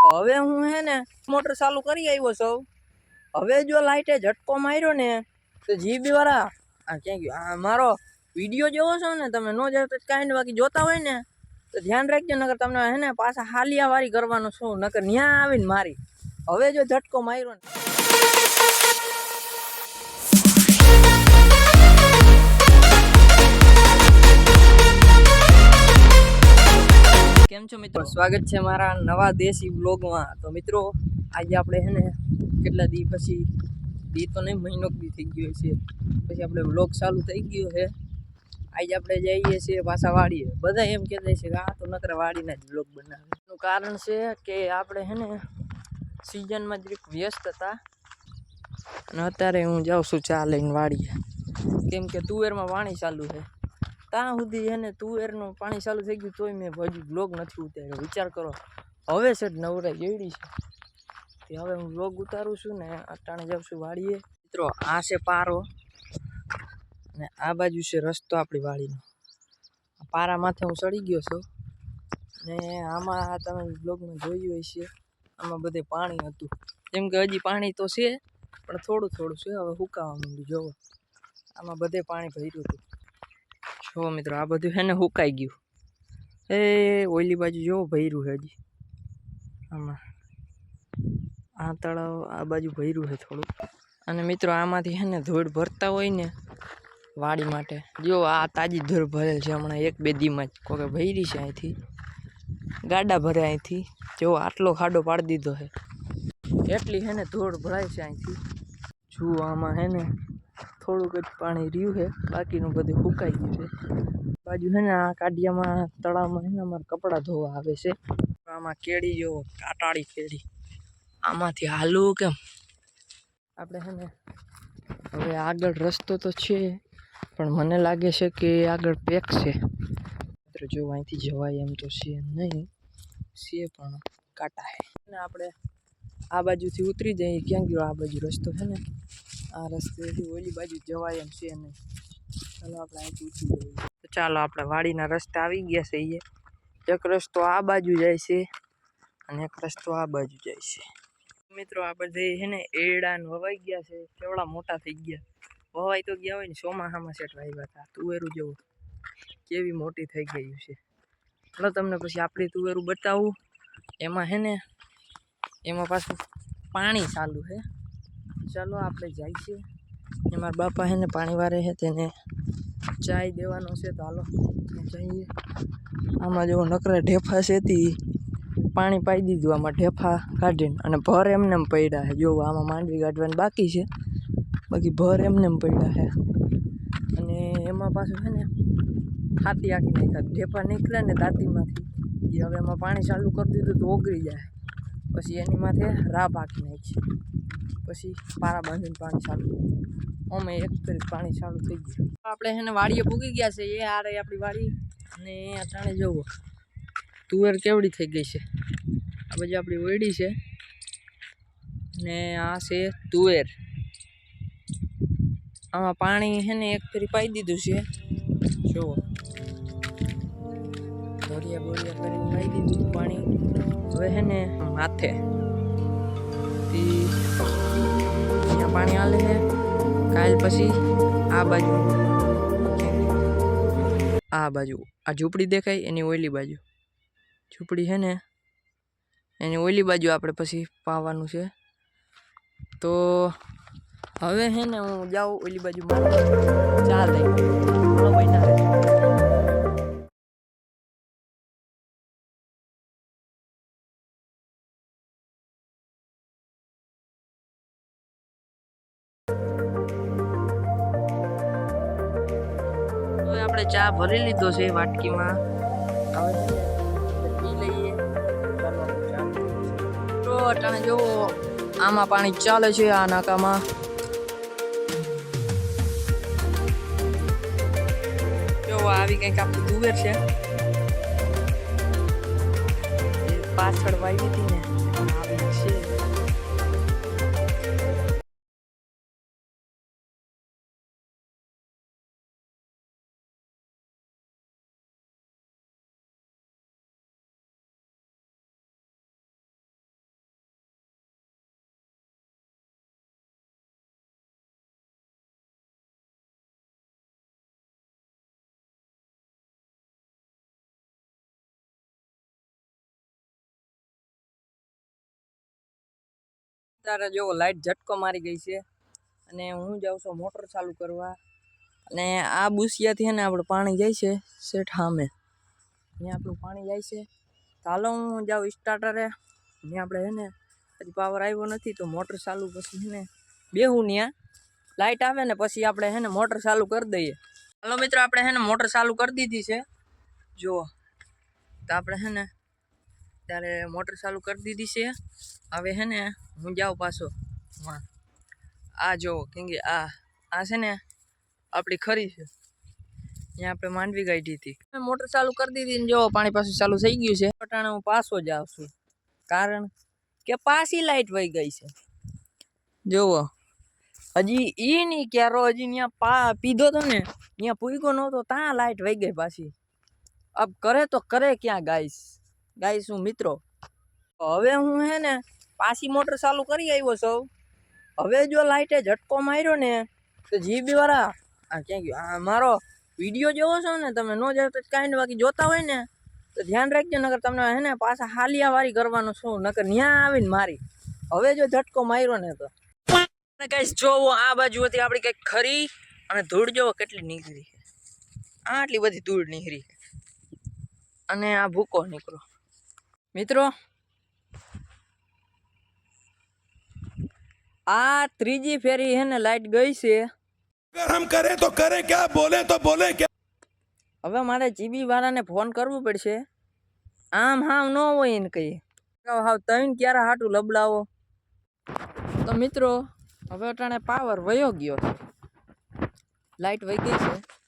હવે હું હે ને મોટર ચાલુ કરી આવ્યો છું. હવે જો લાઈટે ઝટકો માર્યો ને તો જીબી વાળા આ ક્યાં ગયો? આ મારો વિડીયો જોવો છો ને તમે નો જોતો કાંઈ બાકી જોતા હોય ને તો ધ્યાન રાખજો, નકર તમને હે ને પાછા હાલિયા વાળી કરવાનું શું, નકર ન્યા આવીને મારી. હવે જો ઝટકો માર્યો ને કેમ છો મિત્રો, સ્વાગત છે મારા નવા દેશી બ્લોગમાં. તો મિત્રો આજે આપણે હે ને કેટલા દી પછી, દી તો નહીં મહિનો દી થઈ ગયો છે, પછી આપણે બ્લોગ ચાલુ થઈ ગયો છે. આજે આપણે જઈએ છીએ પાછા વાડીએ. બધા એમ કહેતા છે કે આ તો નકરા વાડીના જ બ્લોગ બનાવે. એનું કારણ છે કે આપણે હે ને સિઝનમાં જરીક વ્યસ્ત હતા અને અત્યારે હું જાઉં છું ચા લઈને વાડીએ, કેમ કે તુવેરમાં પાણી ચાલુ છે. ત્યાં સુધી એને તુવેરનું પાણી ચાલુ થઈ ગયું તોય મેં હજી બ્લોગ નથી ઉતાર્યો. વિચાર કરો, હવે છે નવરાઈ જેવડી છે તે હવે હું બ્લોગ ઉતારું છું ને અટાણે જાઉં છું વાડીએ. મિત્રો આ છે પારો અને આ બાજુ છે રસ્તો આપણી વાડીનો. પારા માથે હું ચડી ગયો છું ને આમાં તમે બ્લોગમાં જોયું હોય છે, આમાં બધે પાણી હતું. જેમ કે હજી પાણી તો છે પણ થોડું થોડું છે, હવે સુકાવા માંડ્યું. જોવો આમાં બધે પાણી ભર્યું હતું. જો મિત્રો આ બધું છે ને સુકાઈ ગયું. ઓલી બાજુ જો ભર્યું છે હજી, આમાં આ તળાવ આ બાજુ ભર્યું છે થોડું. અને મિત્રો આમાંથી છે ને ધૂળ ભરતા હોય ને વાડી માટે, જો આ તાજી ધૂળ ભરેલ છે હમણાં એક બે દીમાં જ કોઈ ભરી છે. અહીંથી ગાડા ભરે, અહીંથી જો આટલો ખાડો પાડી દીધો છે, એટલી છે ને ધૂળ ભરાય છે અહીંથી. જુઓ આમાં છે ને થોડુંક જ પાણી રહ્યું છે, બાકીનું બધું સુકાઈ ગયું છે. બાજુ છે ને આ કાઢિયામાં તળાવમાં છે ને અમારે કપડાં ધોવા આવે છે. આમાં કેળી જો કાટાળી કેળી, આમાંથી હાલું કેમ? આપણે છે ને હવે આગળ રસ્તો તો છે પણ મને લાગે છે કે આગળ પેક છે. મિત્રો જો અહીંથી જવાય એમ તો છે નહીં, છે પણ કાંટા છે ને. આપણે આ બાજુથી ઉતરી જઈએ. ક્યાં ગયો આ બાજુ રસ્તો છે ને, આ રસ્તેથી ઓલી બાજુ જવાય એમ છે નહીં. ચાલો આપણે અહીંથી ઉતરી જઈએ. તો ચાલો આપણે વાડીના રસ્તા આવી ગયા છે. એક રસ્તો આ બાજુ જાય છે અને એક રસ્તો આ બાજુ જાય છે. મિત્રો આ બધે છે ને એરડાને વવાઈ ગયા છે, કેવડા મોટા થઈ ગયા. વવાઈ તો ગયા હોય ને, ચોમાસામાં સેટ વાવ્યા હતા. તુવેરું જેવું કેવી મોટી થઈ ગયું છે. ચાલો તમને પછી આપણી તુવેરું બતાવું. એમાં છે ને એમાં પાછું પાણી ચાલુ છે. ચાલો આપણે જાય છે. મારા બાપા છે ને પાણી વારે છે, તેને ચાય દેવાનો છે. તો હાલો જઈએ. આમાં જો નકરા ઢેફા છે તે પાણી પાઈ દીધું, આમાં ઢેફા કાઢીને, અને ભર એમને એમ પડ્યા છે. જો આમાં માંડવી કાઢવાની બાકી છે, બાકી ભર એમને એમ પડ્યા છે. અને એમાં પાછું છે ને ખાતી આખી નાખ્યા ઢેફા નીકળ્યા ને દાંતીમાંથી, એ હવે એમાં પાણી ચાલુ કરી દીધું તો ઓગળી જાય. પછી એની માથે રાબ આખી નાખી, પછી પારા બાંધીને પાણી ચાલુ. અમે એક ફરી પાણી ચાલુ થઈ ગયું. આપણે છે ને વાડીએ પૂગી ગયા છે. એ આ રહી આપણી વાડી. અને અટાણે જોવો તુવેર કેવડી થઈ ગઈ છે. આ બાજુ આપણી ઓયડી છે ને આ છે તુવેર. આમાં પાણી છે ને એક ફરી પાઈ દીધું છે. જુઓ બોરિયા બોરિયા કરીને પાઈ દીધું પાણી. હવે છે ને માથે અહીંયા પાણી હાલે છે. કાલ પછી આ બાજુ આ ઝૂંપડી દેખાય એની ઓયલી બાજુ ઝૂંપડી છે ને એની ઓયલી બાજુ આપણે પછી પાવાનું છે. તો હવે છે ને હું જાઉં ઓલી બાજુ ચાલે આપણે ચા ભરી લીધો છે વાટકીમાં. હવે પી લઈએ. તો અટાણે જો આમાં પાણી ચાલે છે, આ નાકામાં. જો આવી કંઈક આપણી તુવેર છે, પાછળ વાવી હતી ને આવી છે. અત્યારે જો લાઇટ ઝટકો મારી ગઈ છે અને હું જાઉં છું મોટર ચાલુ કરવા અને આ બુસિયાથી હે ને આપણે પાણી જાય છે સેઠ સામે અહીંયા આપણું પાણી જાય છે ચાલો હું જાઉં સ્ટાર્ટરે ત્યાં આપણે હે ને હજી પાવર આવ્યો નથી તો મોટર ચાલુ પછી હે ને બેહું ત્યાં લાઇટ આવે ને પછી આપણે હે ને મોટર ચાલુ કરી દઈએ હાલો મિત્રો આપણે હે ને મોટર ચાલુ કરી દીધી છે જુઓ તો આપણે હે ને ત્યારે મોટર ચાલુ કરી દીધી છે હવે હે ને હું જાઉં પાછો આ જો કેમ કે આ છે ને આપણી ખરી છે ત્યાં આપણે માંડવી કાઢી હતી મોટર ચાલુ કરી દીધી ને જો પાણી પાછું ચાલુ થઈ ગયું છે પટાણે હું પાછો જ આવશું કારણ કે પાછી લાઈટ વહી ગઈ છે જુઓ હજી એ નહીં ક્યારો હજી ત્યાં પીધો તો ને ત્યાં પૂગ્યો નહોતો ત્યાં લાઈટ વહી ગઈ પાછી અબ કરે તો કરે ક્યાં ગાઈસ હું મિત્રો હવે હું હે ને પાછી મોટર ચાલુ કરી આવ્યો છું હવે જો લાઇટે ઝટકો માર્યો ને તો જીબી વાળા આ ક્યાં ગયો આ મારો વિડીયો જોવો છો ને તમે ન જાવ તો કાંઈ ને બાકી જોતા હોય ને તો ધ્યાન રાખજો નકર તમને હે ને પાછા હાલિયાવારી કરવાનું શું નકર ન્યા આવીને મારી હવે જો ઝટકો માર્યો ને તો કઈશ જોવો આ બાજુ હતી આપણી કંઈક ખરી અને ધૂળ જોવો કેટલી નીકળી આટલી બધી ધૂળ નીકળી અને આ ભૂકો નીકળો મિત્રો આ ત્રીજી ફેરી હે ને લાઈટ ગઈ છે अगर हम करें तो करें क्या बोले तो बोले क्या હવે મારે જીબી વાળાને ફોન કરવું પડશે આમ હાવ ન હોય એને કહીએ હાવ તઈને ક્યારે હાટું લબડાવો તો મિત્રો હવે અટાણે પાવર વયો ગયો લાઈટ વહી ગઈ છે